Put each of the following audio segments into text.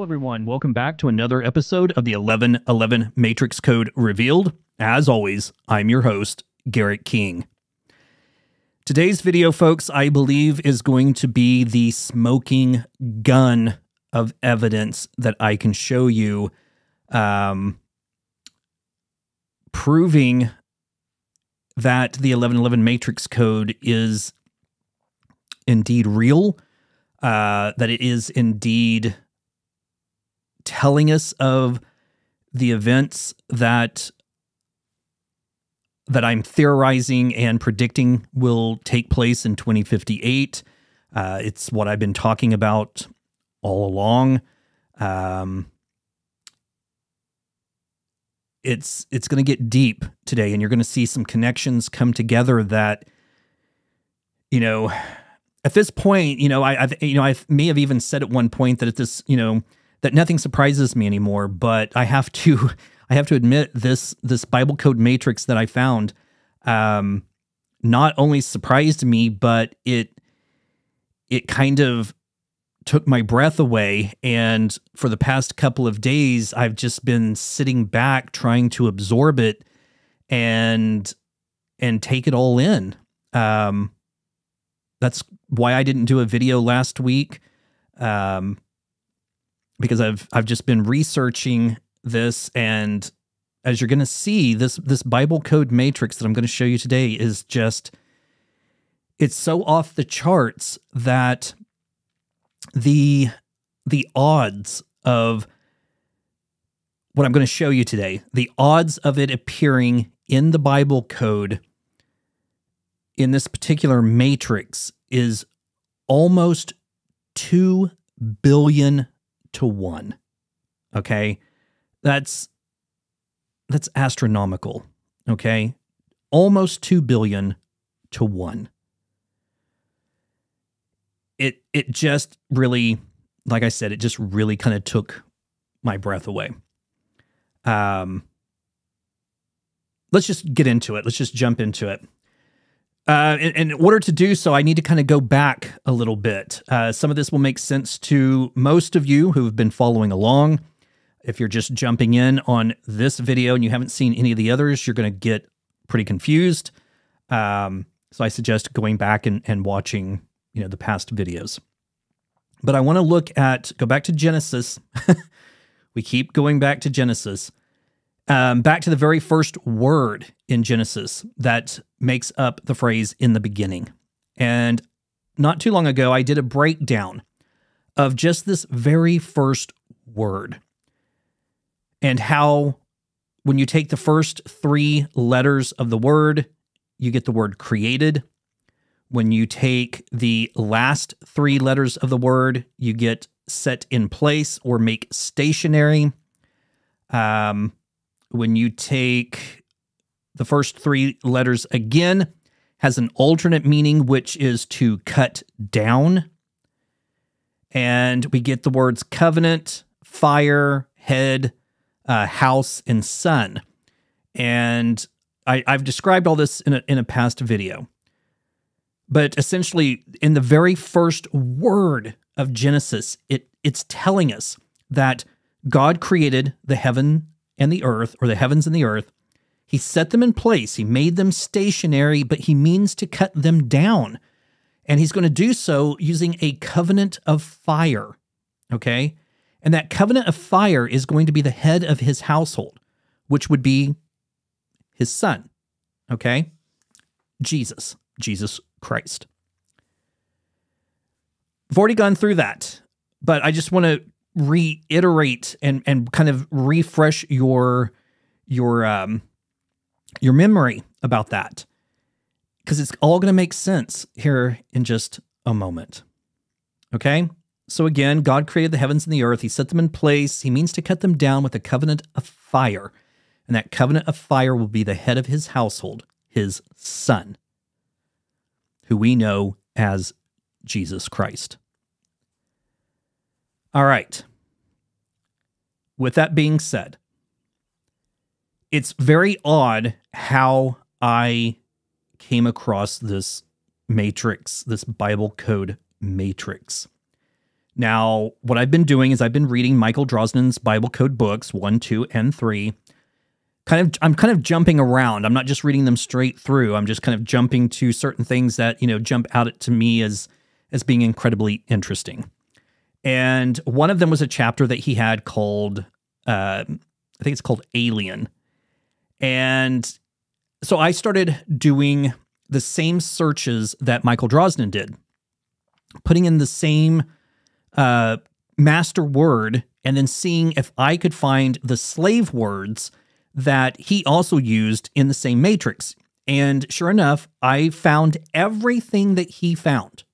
everyone. Welcome back to another episode of the 1111 Matrix Code Revealed. As always, I'm your host, Garrett King. Today's video, folks, I believe is going to be the smoking gun of evidence that I can show you, proving that the 1111 Matrix Code is indeed real, that it is indeed telling us of the events that I'm theorizing and predicting will take place in 2058. It's what I've been talking about all along. It's going to get deep today, and you're going to see some connections come together that, you know, at this point, you know, I may have even said at one point that at this, you know, that nothing surprises me anymore, but I have to admit this Bible code matrix that I found not only surprised me, but it kind of took my breath away. And for the past couple of days, I've just been sitting back trying to absorb it and take it all in. That's why I didn't do a video last week. Because I've just been researching this, and as you're going to see, this Bible code matrix that I'm going to show you today is just, it's so off the charts that the odds of what I'm going to show you today, the odds of it appearing in the Bible code in this particular matrix is almost 2 billion to 1. Okay? That's astronomical. Okay? Almost 2 billion to 1. It just really, like I said, it just really kind of took my breath away. Let's just get into it. Let's just jump into it. In order to do so, I need to kind of go back a little bit. Some of this will make sense to most of you who have been following along. If you're just jumping in on this video and you haven't seen any of the others, you're going to get pretty confused. So I suggest going back and watching, you know, the past videos. But I want to go back to Genesis. We keep going back to Genesis. Back to the very first word in Genesis that makes up the phrase "in the beginning." And not too long ago, I did a breakdown of just this very first word and how when you take the first 3 letters of the word, you get the word created. When you take the last 3 letters of the word, you get set in place or make stationary. When you take the first 3 letters again, has an alternate meaning, which is to cut down. And we get the words covenant, fire, head, house, and sun. And I've described all this in a past video. But essentially, in the very first word of Genesis, it's telling us that God created the heaven and the earth, or the heavens and the earth. He set them in place. He made them stationary, but he means to cut them down. And he's going to do so using a covenant of fire, okay? And that covenant of fire is going to be the head of his household, which would be his son, okay? Jesus Christ. I've already gone through that, but I just want to reiterate and kind of refresh your memory about that, because it's all going to make sense here in just a moment. Okay? So again, God created the heavens and the earth. He set them in place. He means to cut them down with a covenant of fire. And that covenant of fire will be the head of his household, his son, who we know as Jesus Christ. All right. With that being said, it's very odd how I came across this matrix, this Bible code matrix. Now, what I've been doing is I've been reading Michael Drosnin's Bible Code books, 1, 2, and 3. I'm kind of jumping around. I'm not just reading them straight through. I'm just kind of jumping to certain things that, jump out to me as being incredibly interesting. And one of them was a chapter that he had called, I think it's called Alien. And so I started doing the same searches that Michael Drosnin did, putting in the same master word and then seeing if I could find the slave words that he also used in the same matrix. And sure enough, I found everything that he found.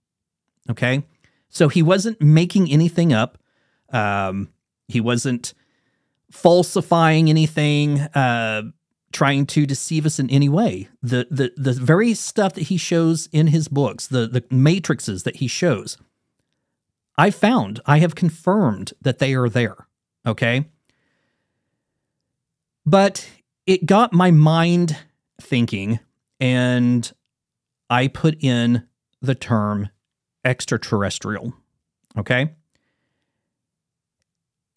Okay? So he wasn't making anything up. He wasn't falsifying anything, trying to deceive us in any way. The very stuff that he shows in his books, the matrices that he shows, I have confirmed that they are there. Okay? But it got my mind thinking, and I put in the term extraterrestrial. Okay?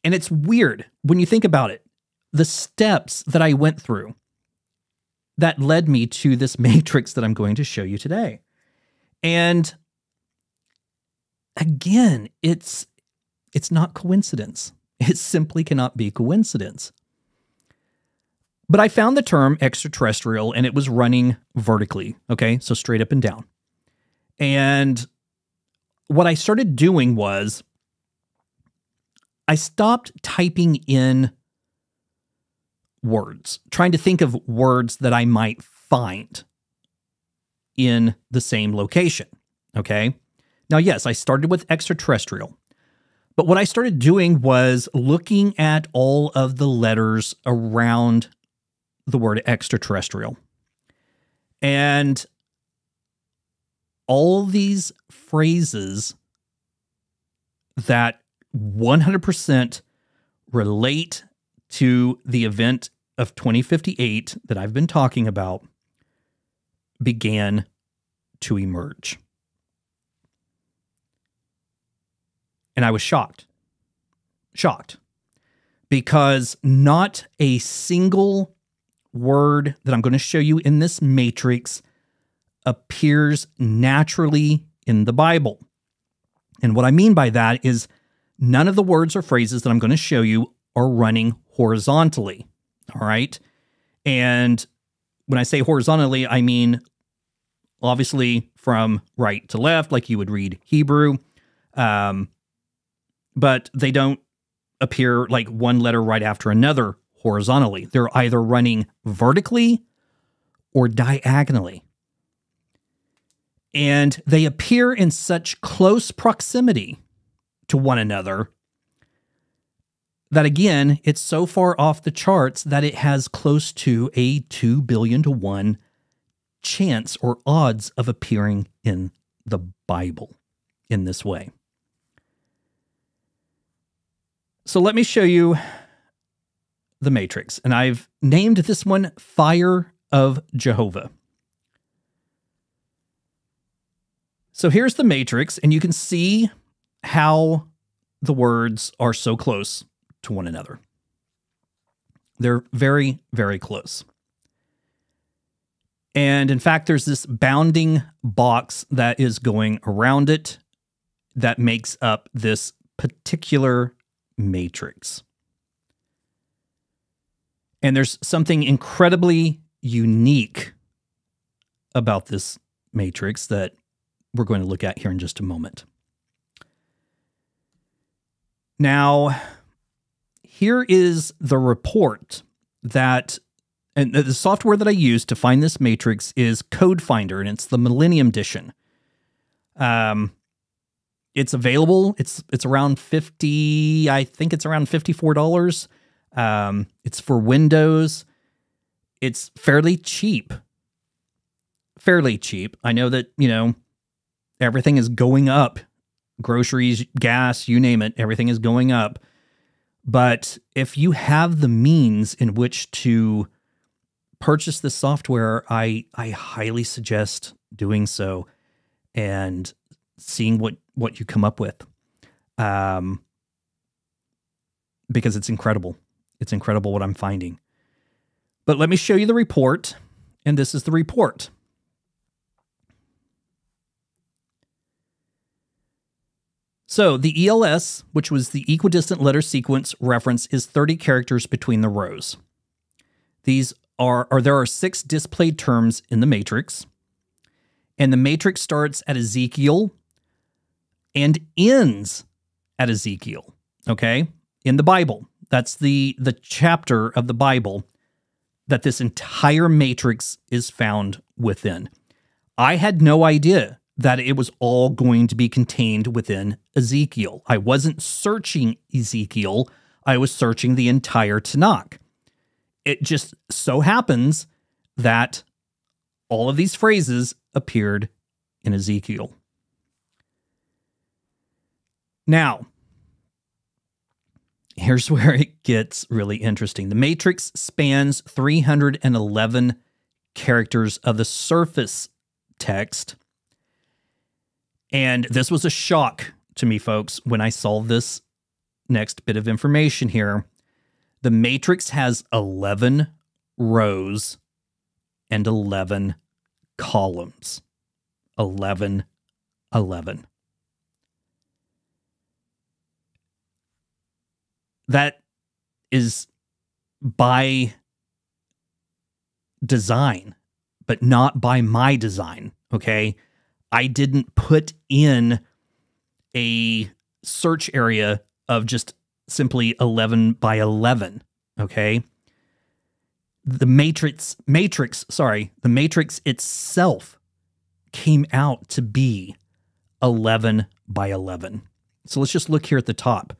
And it's weird when you think about it. The steps that I went through that led me to this matrix that I'm going to show you today. And again, it's not coincidence. It simply cannot be coincidence. But I found the term extraterrestrial, and it was running vertically, okay? So straight up and down. And what I started doing was I stopped typing in words, trying to think of words that I might find in the same location, okay? Now, yes, I started with extraterrestrial, but what I started doing was looking at all of the letters around the word extraterrestrial. And all these phrases that 100% relate to the event of 2058 that I've been talking about began to emerge. And I was shocked. Shocked. Because not a single word that I'm going to show you in this matrix appears naturally in the Bible. And what I mean by that is none of the words or phrases that I'm going to show you are running horizontally. All right? And when I say horizontally, I mean obviously from right to left, like you would read Hebrew. But they don't appear like one letter right after another horizontally. They're either running vertically or diagonally. And they appear in such close proximity to one another that, again, it's so far off the charts that it has close to a 2 billion to 1 chance or odds of appearing in the Bible in this way. So let me show you the matrix, and I've named this one Fire of Jehovah. So here's the matrix, and you can see how the words are so close to one another. They're very, very close. And in fact, there's this bounding box that is going around it that makes up this particular matrix. And there's something incredibly unique about this matrix that we're going to look at here in just a moment. Now, here is the report that, and the software that I use to find this matrix is Code Finder, and it's the Millennium Edition. It's available. It's around $50. I think it's around $54. It's for Windows. It's fairly cheap. Fairly cheap. I know that, everything is going up. Groceries, gas, you name it, everything is going up. But if you have the means in which to purchase this software, I highly suggest doing so and seeing what you come up with. because it's incredible. It's incredible what I'm finding. But let me show you the report, and this is the report. So the ELS, which was the equidistant letter sequence reference, is 30 characters between the rows. There are 6 displayed terms in the matrix, and the matrix starts at Ezekiel and ends at Ezekiel, okay? In the Bible. That's the chapter of the Bible that this entire matrix is found within. I had no idea that it was all going to be contained within Ezekiel. I wasn't searching Ezekiel. I was searching the entire Tanakh. It just so happens that all of these phrases appeared in Ezekiel. Now, here's where it gets really interesting. The matrix spans 311 characters of the surface text. And this was a shock to me, folks, when I saw this next bit of information here. The matrix has 11 rows and 11 columns. 11, 11. That is by design, but not by my design, okay? I didn't put in a search area of just simply 11 by 11, okay? The matrix itself came out to be 11 by 11. So let's just look here at the top.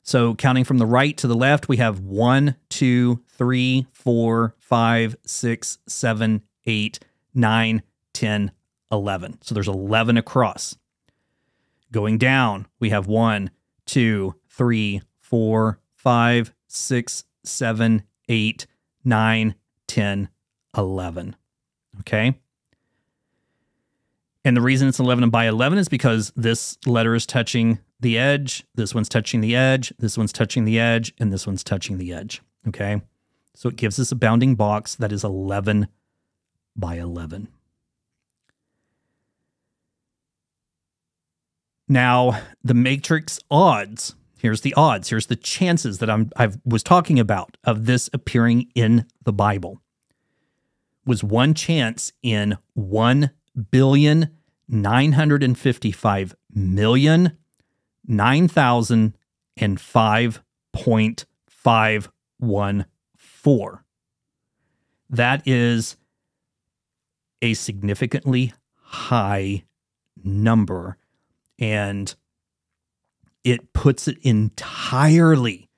So counting from the right to the left, we have 1, 2, 3, 4, 5, 6, 7, 8, 9, 10, 11. So there's 11 across. Going down, we have 1, 2, 3, 4, 5, 6, 7, 8, 9, 10, 11. Okay? And the reason it's 11 by 11 is because this letter is touching the edge, this one's touching the edge, this one's touching the edge, and this one's touching the edge. Okay? So it gives us a bounding box that is 11 by 11. Now, the matrix odds, here's the odds, here's the chances that I was talking about of this appearing in the Bible. Was 1 chance in 1,955,009,005.514. That is a significantly high number, and it puts it entirely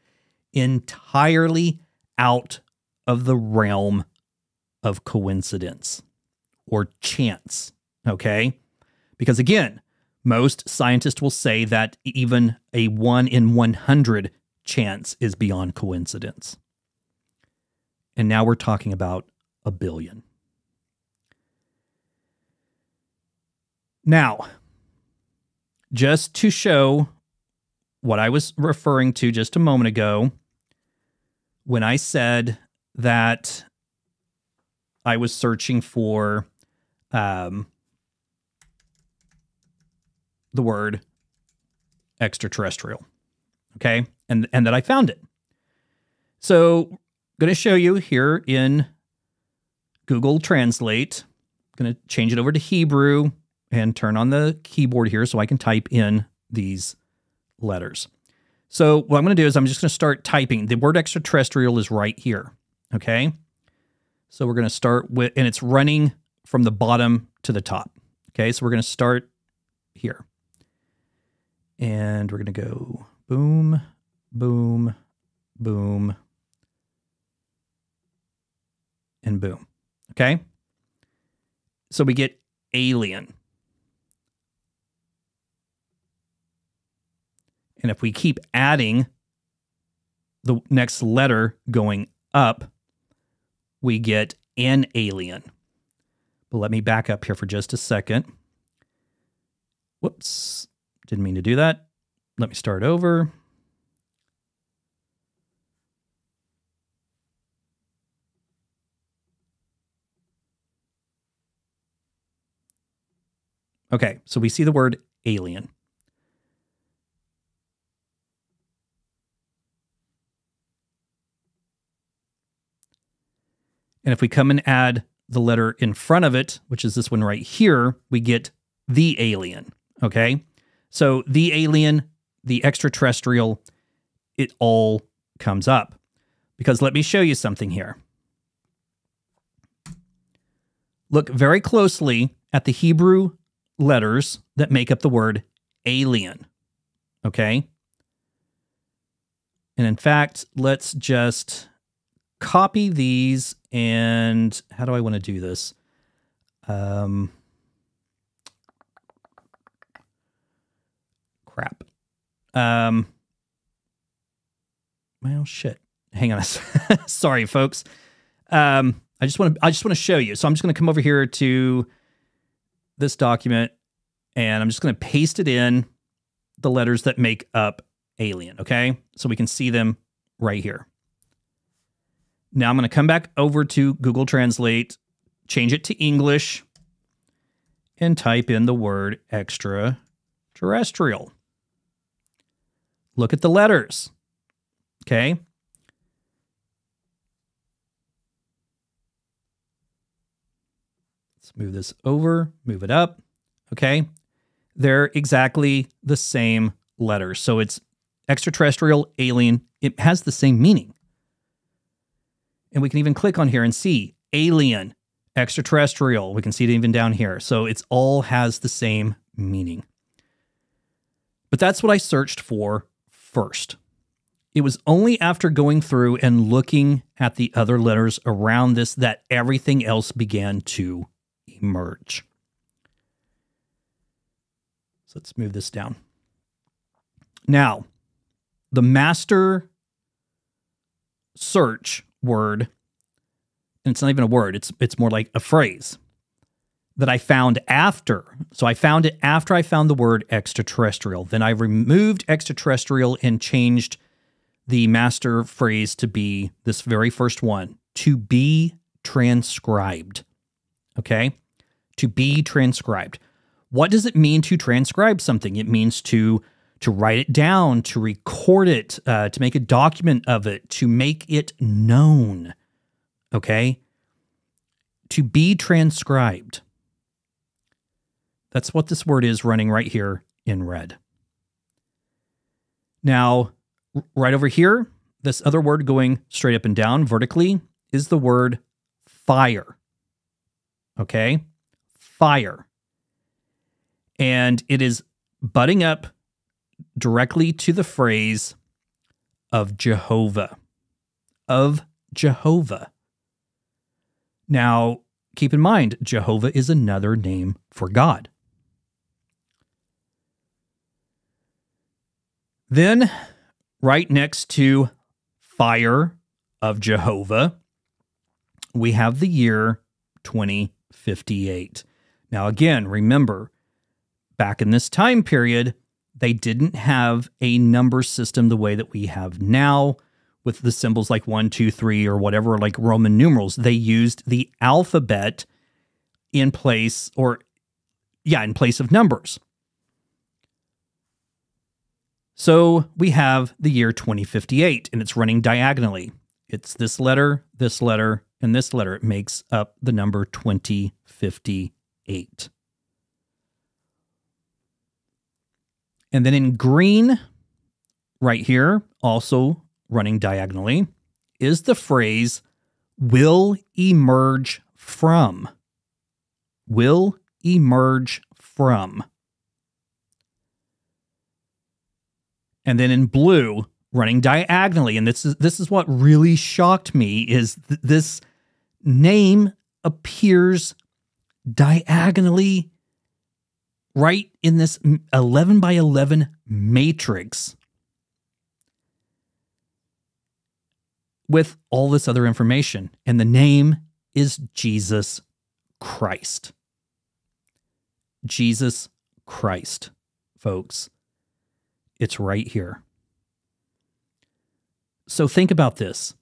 out of the realm of coincidence or chance, okay? Because again, most scientists will say that even a 1 in 100 chance is beyond coincidence. And now we're talking about a billion. Now, just to show what I was referring to just a moment ago, when I said that I was searching for the word extraterrestrial, okay? And that I found it. So I'm going to show you here in Google Translate. I'm going to change it over to Hebrew and turn on the keyboard here so I can type in these letters. So what I'm going to do is I'm just going to start typing. The word extraterrestrial is right here, okay? So we're going to start with, and it's running from the bottom to the top, okay? So we're going to start here. And we're going to go boom, boom, boom, and boom, okay? So we get alien. And if we keep adding the next letter going up, we get an alien. But let me back up here for just a second. Whoops, didn't mean to do that. let me start over. Okay, so we see the word alien. And if we come and add the letter in front of it, which is this one right here, we get the alien, okay? So the alien, the extraterrestrial, it all comes up. Because let me show you something here. Look very closely at the Hebrew letters that make up the word alien, okay? And in fact, let's just copy these, and how do I want to do this? Crap. Well, shit. Hang on. Sorry, folks. I just want to show you. So I'm just going to come over here to this document, and I'm just going to paste it in the letters that make up alien, okay? So we can see them right here. Now I'm going to come back over to Google Translate, change it to English, and type in the word extraterrestrial. Look at the letters, okay? Let's move this over, move it up, okay? They're exactly the same letters. So it's extraterrestrial, alien. It has the same meaning. And we can even click on here and see alien, extraterrestrial. We can see it even down here. So it's all has the same meaning. But that's what I searched for first. It was only after going through and looking at the other letters around this that everything else began to emerge. So let's move this down. Now, the master search word, and it's not even a word, it's more like a phrase that I found after. So I found it after I found the word extraterrestrial. Then I removed extraterrestrial and changed the master phrase to be this very first one, to be transcribed. Okay? To be transcribed. What does it mean to transcribe something? It means to write it down, to record it, to make a document of it, to make it known, okay? To be transcribed. That's what this word is running right here in red. Now, right over here, this other word going straight up and down vertically is the word fire, okay? Fire. And it is butting up directly to the phrase of Jehovah. Of Jehovah. Now, keep in mind, Jehovah is another name for God. Then, right next to fire of Jehovah, we have the year 2058. Now, again, remember, back in this time period, they didn't have a number system the way that we have now with the symbols like 1, 2, 3, or whatever, like Roman numerals. They used the alphabet in place, in place of numbers. So we have the year 2058, and it's running diagonally. It's this letter, and this letter. It makes up the number 2058. And then in green, right here, also running diagonally, is the phrase, will emerge from. Will emerge from. And then in blue, running diagonally, and this is what really shocked me, is this name appears diagonally right in this 11 by 11 matrix with all this other information. And the name is Jesus Christ. Jesus Christ, folks. It's right here. So think about this.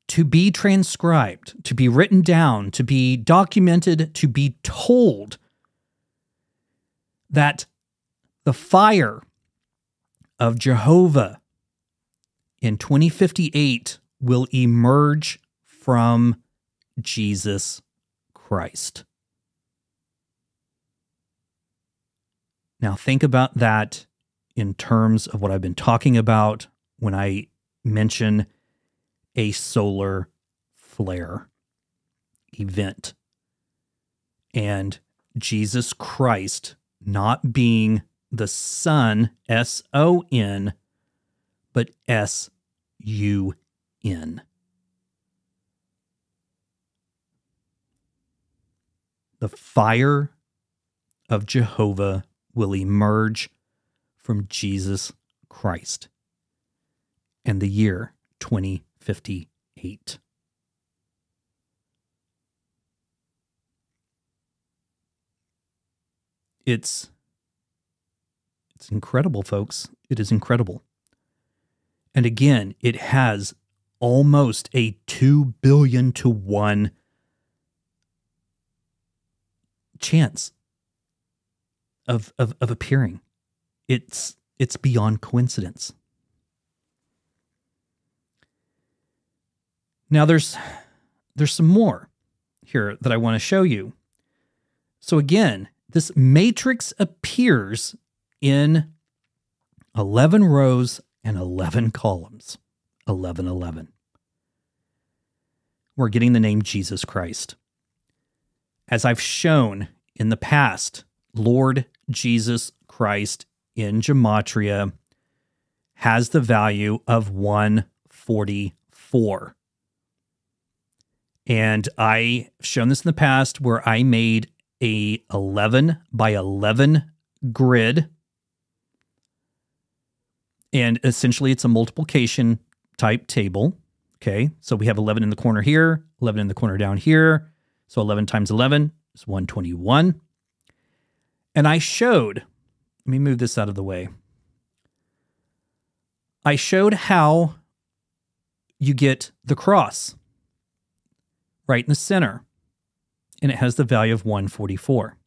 To be transcribed, to be written down, to be documented, to be told that the fire of Jehovah in 2058 will emerge from Jesus Christ. Now think about that in terms of what I've been talking about when I mention a solar flare event and Jesus Christ not being the Son, S-O-N, but S-U-N. The fire of Jehovah will emerge from Jesus Christ in the year 2058. It's incredible, folks. It is incredible. And again, it has almost a 2 billion to 1 chance of appearing. It's beyond coincidence. Now there's some more here that I want to show you. So again, this matrix appears in 11 rows and 11 columns. 11, 11. We're getting the name Jesus Christ. As I've shown in the past, Lord Jesus Christ in Gematria has the value of 144. And I've shown this in the past where I made a 11 by 11 grid. And essentially it's a multiplication type table. Okay, so we have 11 in the corner here, 11 in the corner down here. So 11 times 11 is 121. And I showed, let me move this out of the way. I showed how you get the cross right in the center. And it has the value of 144.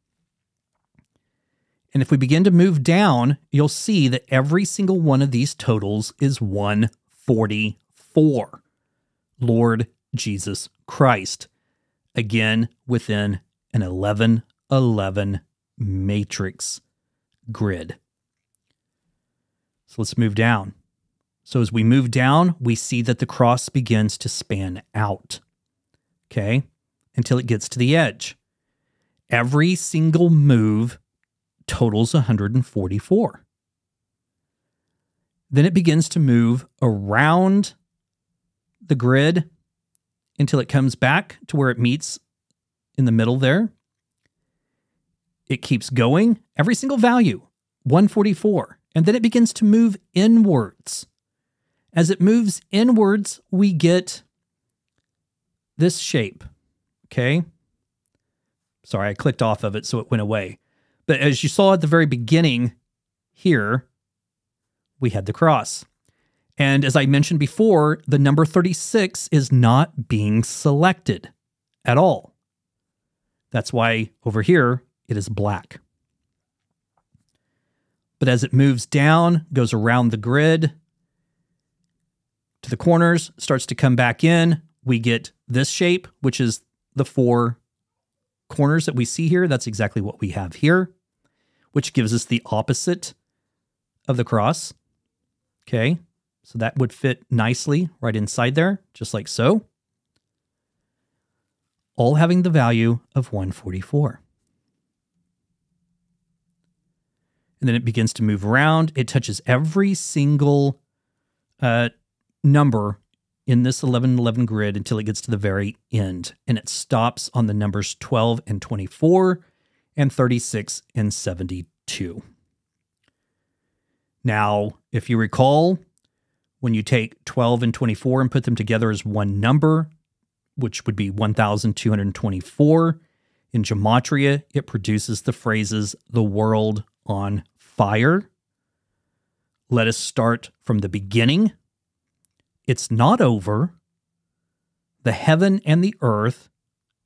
And if we begin to move down, you'll see that every single one of these totals is 144. Lord Jesus Christ. Again, within an 11-11 matrix grid. So let's move down. So as we move down, we see that the cross begins to span out. Okay? Until it gets to the edge. Every single move totals 144. Then it begins to move around the grid until it comes back to where it meets in the middle there. It keeps going. Every single value, 144. And then it begins to move inwards. As it moves inwards, we get this shape. Okay? Sorry, I clicked off of it, so it went away. But as you saw at the very beginning here, we had the cross. And as I mentioned before, the number 36 is not being selected at all. That's why over here, it is black. But as it moves down, goes around the grid to the corners, starts to come back in, we get this shape, which is the 4 corners that we see here. That's exactly what we have here, which gives us the opposite of the cross. Okay, so that would fit nicely right inside there, just like so. All having the value of 144. And then it begins to move around. It touches every single number in this 11-11 grid until it gets to the very end. And it stops on the numbers 12 and 24 and 36 and 72. Now, if you recall, when you take 12 and 24 and put them together as one number, which would be 1,224, in Gematria, it produces the phrases, the world on fire, Let us start from the beginning. It's not over. The heaven and the earth,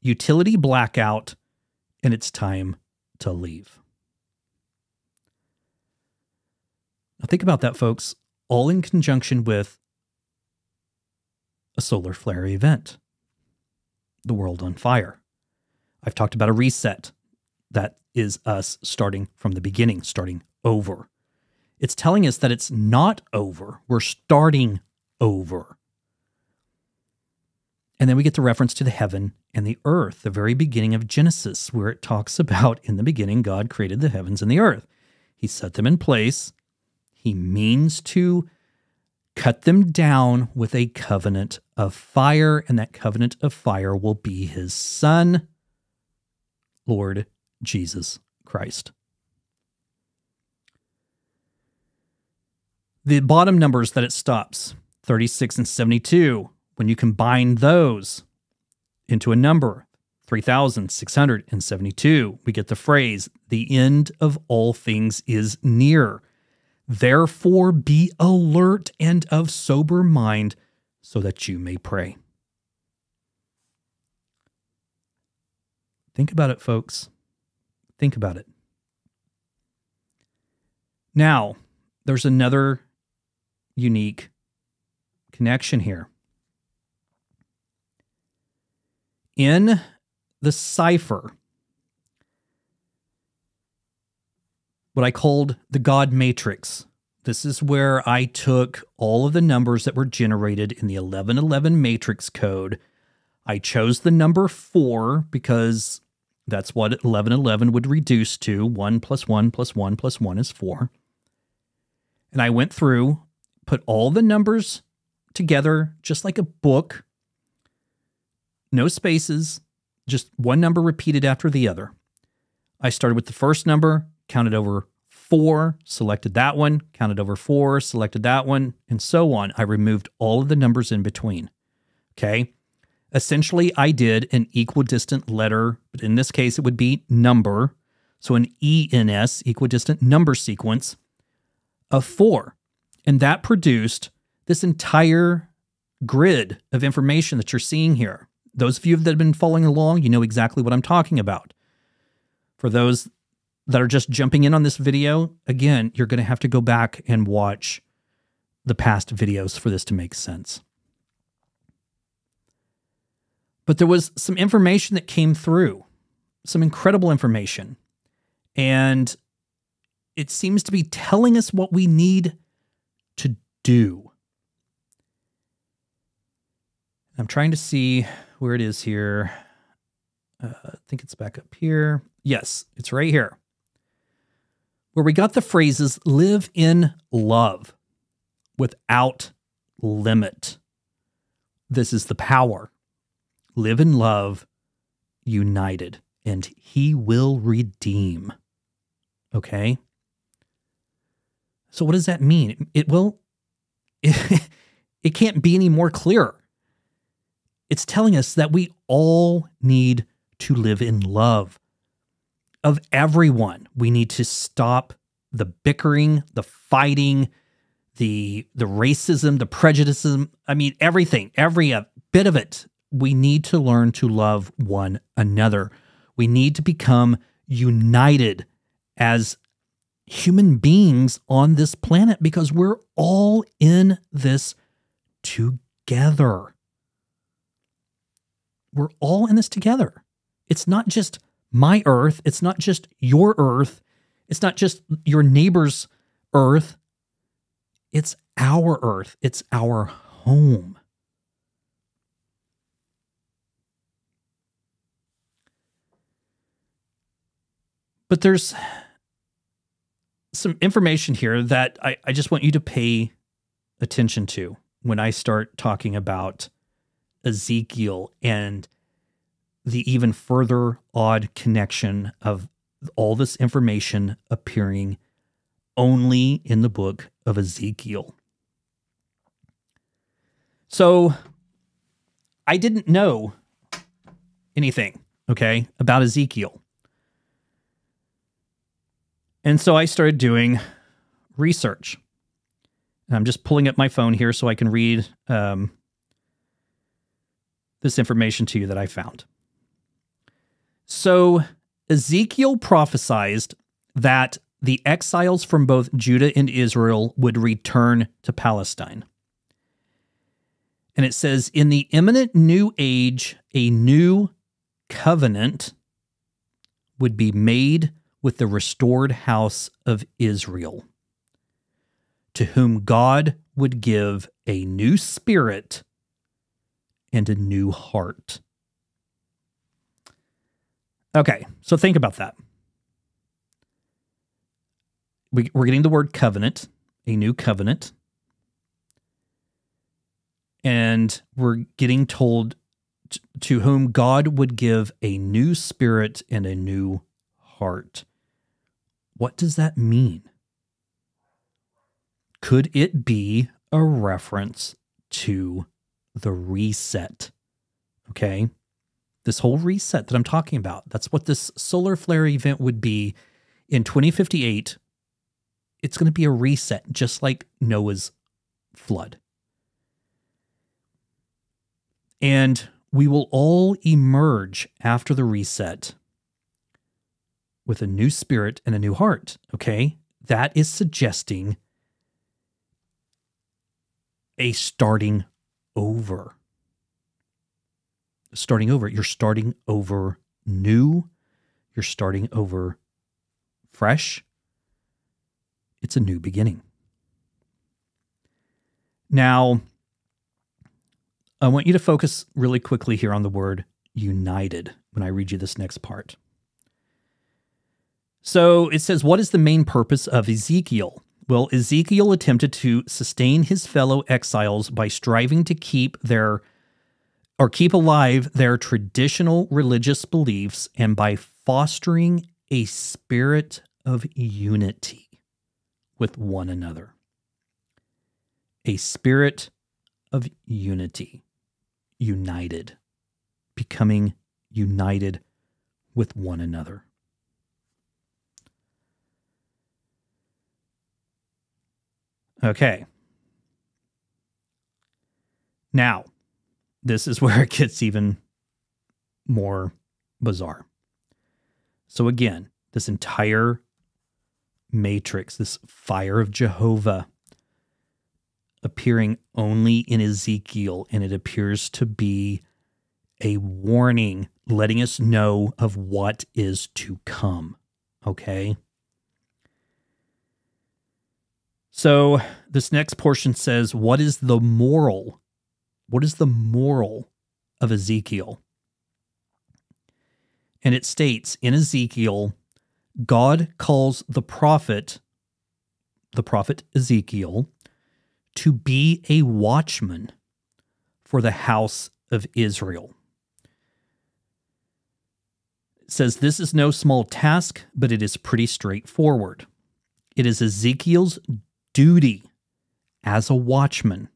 utility blackout, and it's time to leave. Now think about that, folks, all in conjunction with a solar flare event, the world on fire. I've talked about a reset. That is us starting from the beginning, starting over. It's telling us that it's not over. We're starting over. And then we get the reference to the heaven and the earth, the very beginning of Genesis, where it talks about in the beginning, God created the heavens and the earth. He set them in place. He means to cut them down with a covenant of fire, and that covenant of fire will be his Son, Lord Jesus Christ. The bottom numbers that it stops, 36 and 72, when you combine those into a number, 3,672, we get the phrase, the end of all things is near. Therefore be alert and of sober mind so that you may pray. Think about it, folks. Think about it. Now, there's another unique connection here. In the cipher, what I called the God matrix, this is where I took all of the numbers that were generated in the 1111 matrix code. I chose the number 4 because that's what 1111 would reduce to. 1 plus 1 plus 1 plus 1 is 4. And I went through, put all the numbers together just like a book. No spaces, just one number repeated after the other. I started with the first number, counted over 4, selected that one, counted over 4, selected that one, and so on. I removed all of the numbers in between. Okay? Essentially, I did an equidistant letter, but in this case, it would be number. So an ENS, equidistant number sequence of 4. And that produced this entire grid of information that you're seeing here. Those of you that have been following along, you know exactly what I'm talking about. For those that are just jumping in on this video, again, you're going to have to go back and watch the past videos for this to make sense. But there was some information that came through, some incredible information, and it seems to be telling us what we need to do. I'm trying to see where it is here. I think it's back up here. Yes, it's right here. Where we got the phrases, live in love without limit. This is the power. Live in love, united, and he will redeem. Okay? So what does that mean? It can't be any more clear. It's telling us that we all need to live in love of everyone. We need to stop the bickering, the fighting, the racism, the prejudice. I mean, everything, every bit of it. We need to learn to love one another. We need to become united as human beings on this planet because we're all in this together. We're all in this together. It's not just my earth. It's not just your earth. It's not just your neighbor's earth. It's our earth. It's our home. But there's some information here that I just want you to pay attention to when I start talking about Ezekiel and the even further odd connection of all this information appearing only in the book of Ezekiel. So I didn't know anything, okay, about Ezekiel. And so I started doing research. And I'm just pulling up my phone here so I can read this information to you that I found. So Ezekiel prophesied that the exiles from both Judah and Israel would return to Palestine. And it says, in the imminent new age, a new covenant would be made with the restored house of Israel, to whom God would give a new spirit and a new heart. Okay, so think about that. We're getting the word covenant, a new covenant. And we're getting told to whom God would give a new spirit and a new heart. What does that mean? Could it be a reference to the reset? Okay. This whole reset that I'm talking about, that's what this solar flare event would be in 2058. It's going to be a reset, just like Noah's flood. And we will all emerge after the reset with a new spirit and a new heart, okay? That is suggesting a starting over. Starting over. You're starting over new. You're starting over fresh. It's a new beginning. Now, I want you to focus really quickly here on the word united when I read you this next part. So it says, what is the main purpose of Ezekiel? Well, Ezekiel attempted to sustain his fellow exiles by striving to keep alive their traditional religious beliefs and by fostering a spirit of unity with one another. A spirit of unity. United, becoming united with one another. Okay. Now, this is where it gets even more bizarre. So again, this entire matrix, this fire of Jehovah, appearing only in Ezekiel, and it appears to be a warning, letting us know of what is to come. Okay? So this next portion says, what is the moral? What is the moral of Ezekiel? And it states in Ezekiel, God calls the prophet Ezekiel, to be a watchman for the house of Israel. It says this is no small task, but it is pretty straightforward. It is Ezekiel's duty as a watchman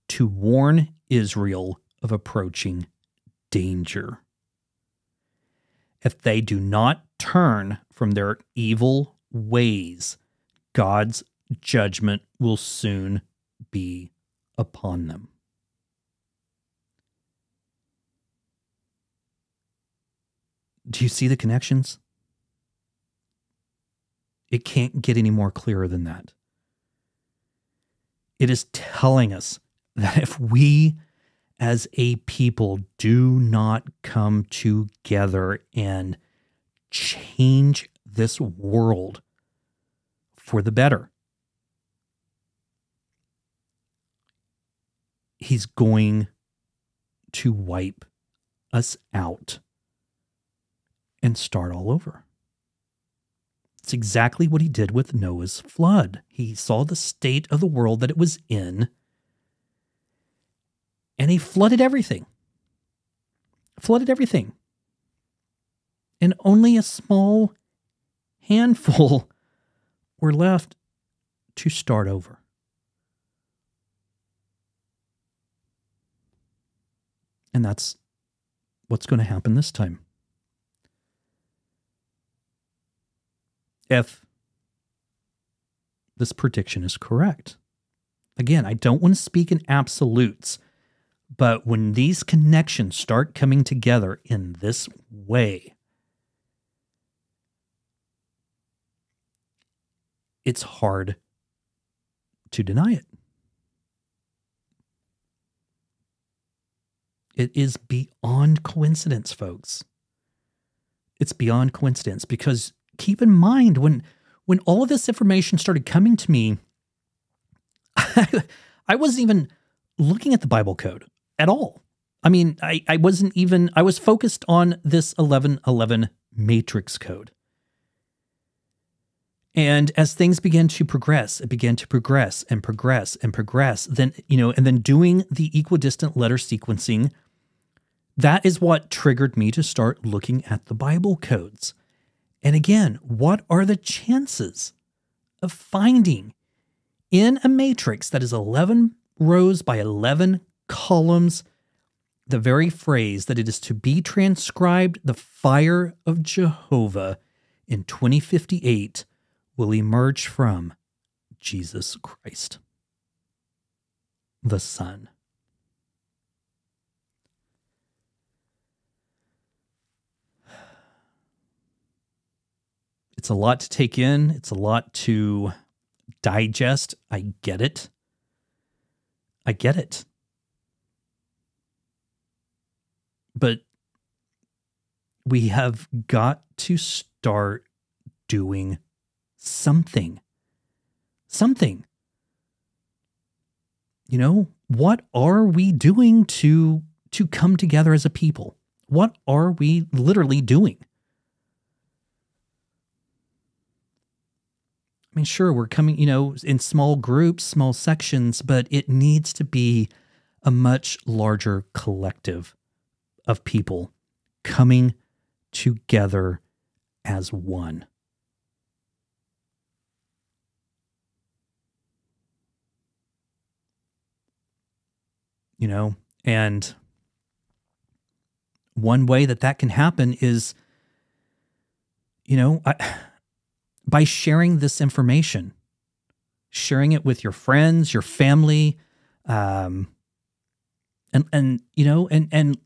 to warn Israel of approaching danger. If they do not turn from their evil ways, God's judgment will soon be upon them. Do you see the connections? It can't get any more clearer than that. It is telling us that if we as a people do not come together and change this world for the better, He's going to wipe us out and start all over. It's exactly what he did with Noah's flood. He saw the state of the world that it was in, and he flooded everything. Flooded everything. And only a small handful were left to start over. And that's what's going to happen this time. If this prediction is correct. Again, I don't want to speak in absolutes, but when these connections start coming together in this way, it's hard to deny it. It is beyond coincidence, folks. It's beyond coincidence, because keep in mind, when all of this information started coming to me, I wasn't even looking at the Bible code at all. I mean, I wasn't even, I was focused on this 1111 matrix code. And as things began to progress, it began to progress and progress and progress. Then, and then doing the equidistant letter sequencing, that is what triggered me to start looking at the Bible codes. And again, what are the chances of finding in a matrix that is 11 rows by 11 columns the very phrase that it is to be transcribed, the fire of Jehovah in 2058 will emerge from Jesus Christ, the Son. It's a lot to take in. It's a lot to digest. I get it. I get it. But we have got to start doing something. Something. What are we doing to come together as a people? What are we literally doing? I mean, sure, we're coming, in small groups, small sections, but it needs to be a much larger collective of people coming together as one. And one way that can happen is, by sharing this information, sharing it with your friends, your family, and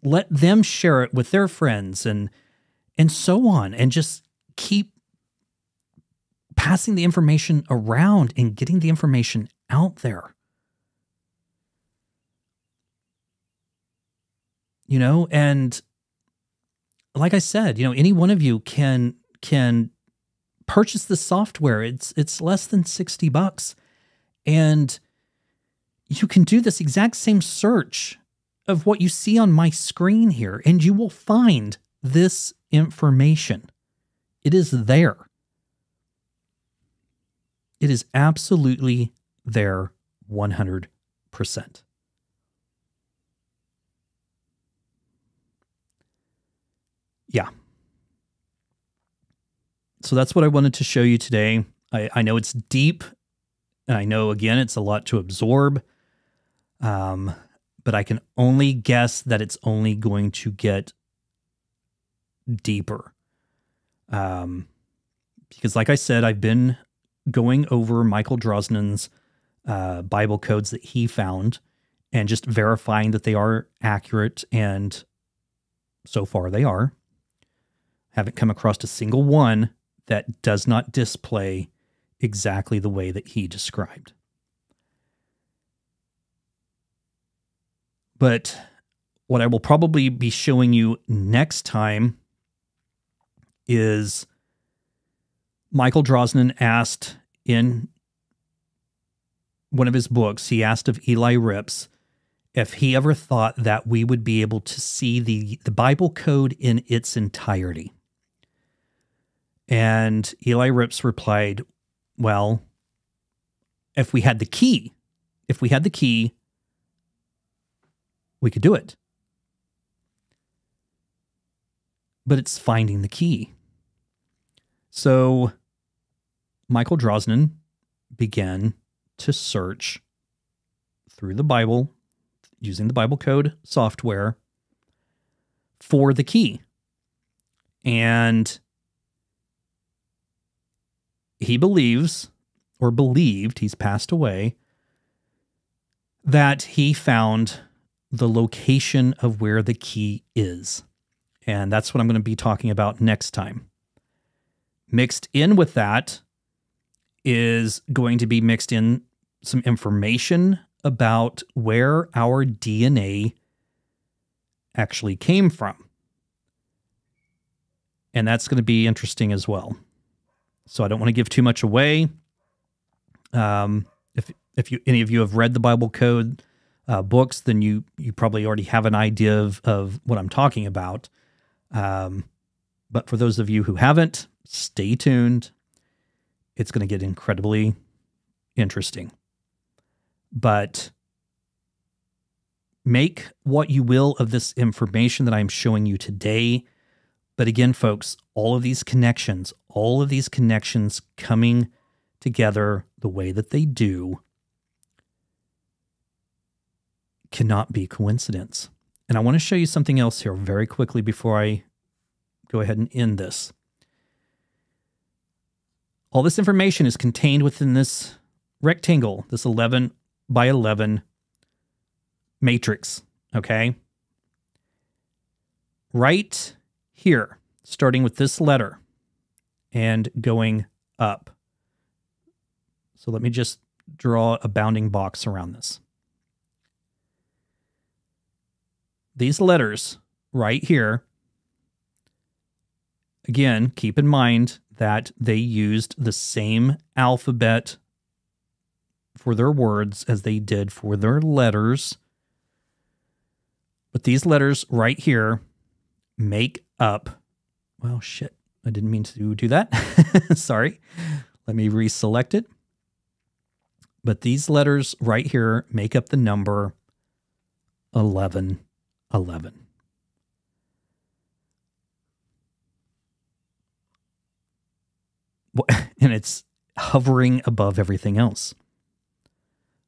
let them share it with their friends and so on, and just keep passing the information around and getting the information out there. And like I said, any one of you can purchase the software. It's less than $60, and you can do this exact same search of what you see on my screen here, and you will find this information. It is there. It is absolutely there 100%. Yeah. So that's what I wanted to show you today. I know it's deep, and I know, again, it's a lot to absorb, but I can only guess that it's only going to get deeper. Because like I said, I've been going over Michael Drosnin's Bible codes that he found and just verifying that they are accurate, and so far they are. Haven't come across a single one that does not display exactly the way that he described. But what I will probably be showing you next time is Michael Drosnin asked in one of his books, he asked of Eli Rips if he ever thought that we would be able to see the Bible code in its entirety. And Eli Rips replied, well, if we had the key, we could do it. But it's finding the key. So Michael Drosnin began to search through the Bible, using the Bible code software, for the key. And he believes, or believed, he's passed away, that he found the location of where the key is. And that's what I'm going to be talking about next time. Mixed in with that is going to be mixed in some information about where our DNA actually came from. And that's going to be interesting as well. So I don't want to give too much away. If any of you have read the Bible Code books, then you probably already have an idea of what I'm talking about. But for those of you who haven't, stay tuned. It's going to get incredibly interesting. But make what you will of this information that I'm showing you today. But again, folks, all of these connections coming together the way that they do cannot be coincidence. And I want to show you something else here very quickly before I go ahead and end this. All this information is contained within this rectangle, this 11 by 11 matrix, okay? Right here, starting with this letter and going up. So let me just draw a bounding box around this. These letters right here, again, keep in mind that they used the same alphabet for their words as they did for their letters. But these letters right here make up, well, shit, I didn't mean to do that. Sorry. Let me reselect it. But these letters right here make up the number 1111. And it's hovering above everything else.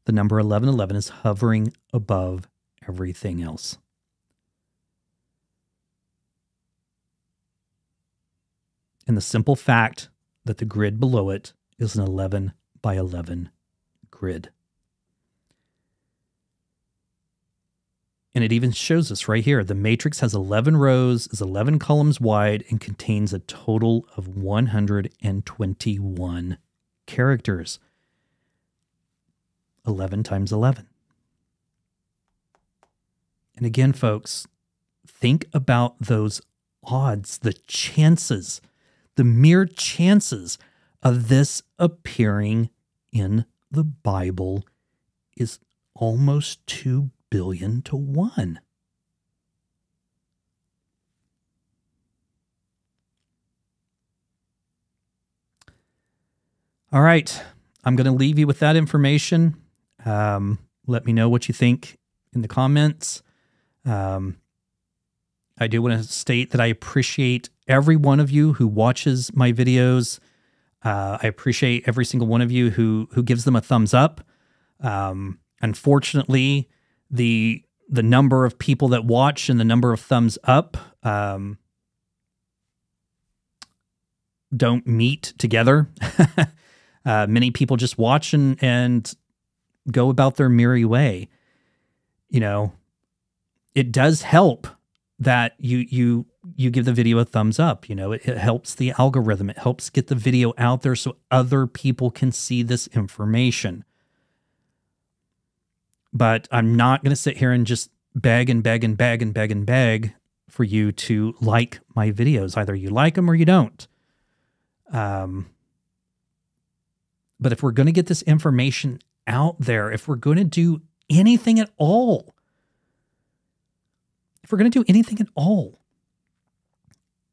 The number 1111 is hovering above everything else. And the simple fact that the grid below it is an 11 by 11 grid. And it even shows us right here. The matrix has 11 rows, is 11 columns wide, and contains a total of 121 characters. 11 times 11. And again, folks, think about those odds, the chances, the mere chances of this appearing in the Bible is almost 2 billion to 1. All right, I'm going to leave you with that information. Let me know what you think in the comments. I do want to state that I appreciate every one of you who watches my videos. I appreciate every single one of you who gives them a thumbs up. Unfortunately, the number of people that watch and the number of thumbs up don't meet together. Many people just watch and go about their merry way. You know, it does help that you give the video a thumbs up. You know, it helps the algorithm. It helps get the video out there so other people can see this information. But I'm not going to sit here and just beg and beg and beg and beg and beg for you to like my videos. Either you like them or you don't. But if we're going to get this information out there, if we're going to do anything at all,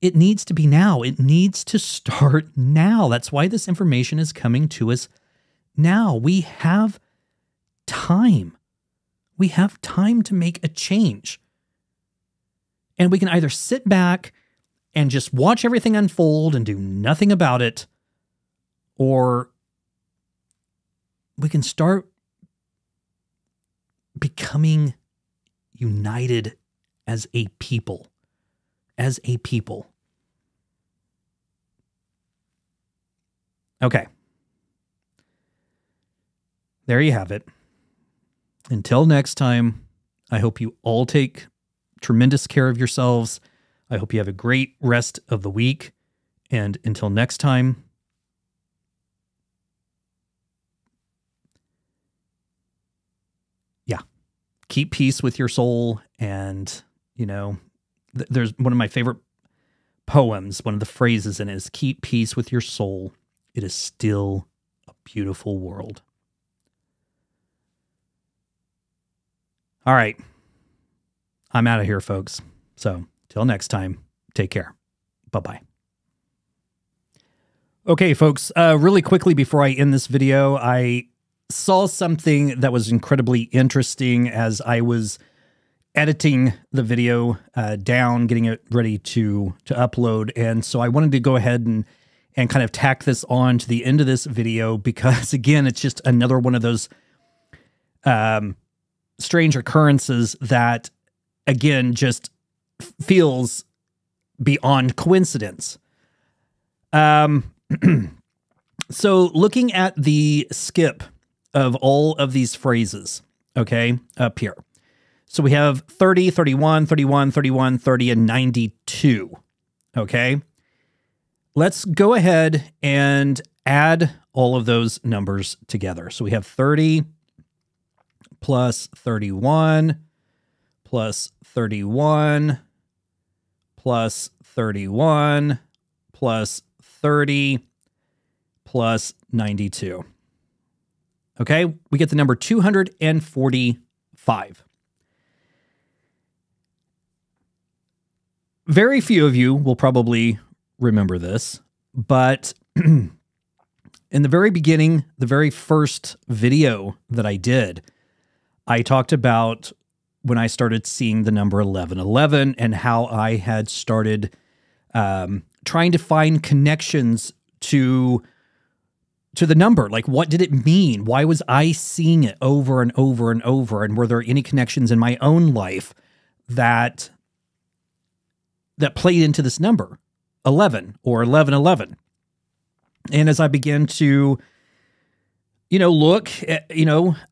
it needs to be now. It needs to start now. That's why this information is coming to us now. We have time. We have time to make a change. And we can either sit back and just watch everything unfold and do nothing about it, or we can start becoming united as a people. Okay. There you have it. Until next time, I hope you all take tremendous care of yourselves. I hope you have a great rest of the week. And until next time, yeah, keep peace with your soul. And, you know, there's one of my favorite poems, one of the phrases in it is, keep peace with your soul. It is still a beautiful world. All right. I'm out of here, folks. So till next time, take care. Bye-bye. Okay, folks, really quickly before I end this video, I saw something that was incredibly interesting as I was editing the video down, getting it ready to upload. And so I wanted to go ahead and kind of tack this on to the end of this video because, again, it's just another one of those strange occurrences that, again, just feels beyond coincidence. So looking at the skip of all of these phrases, okay, up here. So we have 30, 31, 31, 31, 30, and 92, okay? Let's go ahead and add all of those numbers together. So we have 30 plus 31 plus 31 plus 31 plus 30 plus 92. Okay, we get the number 245. Very few of you will probably remember this, but in the very beginning, the very first video that I did, I talked about when I started seeing the number 1111 and how I had started trying to find connections to the number. Like, what did it mean? Why was I seeing it over and over and over? And were there any connections in my own life that played into this number 11 or 1111? And as I began to, look at,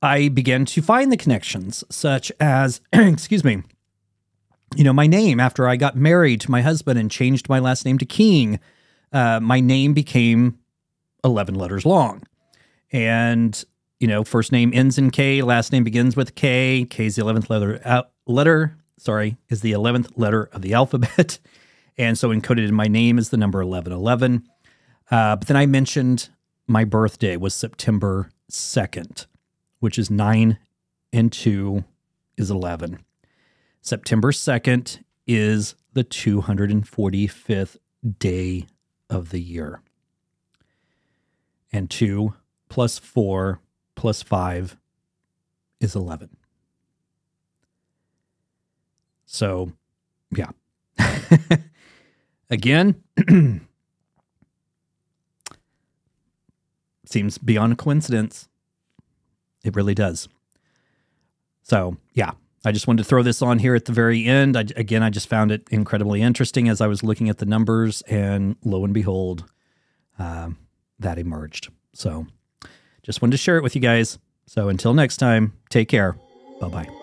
I began to find the connections such as, excuse me, my name after I got married to my husband and changed my last name to King, my name became 11 letters long. And, first name ends in K, last name begins with K. K is the 11th is the 11th letter of the alphabet. And so encoded in my name is the number 1111. But then I mentioned my birthday was September 2nd, which is 9 and 2 is 11. September 2nd is the 245th day of the year. And 2 plus 4 plus 5 is 11. So, yeah. Again, seems beyond coincidence. It really does. So, yeah. I just wanted to throw this on here at the very end. I just found it incredibly interesting as I was looking at the numbers, and lo and behold, that emerged. So just wanted to share it with you guys. So until next time, take care. Bye-bye.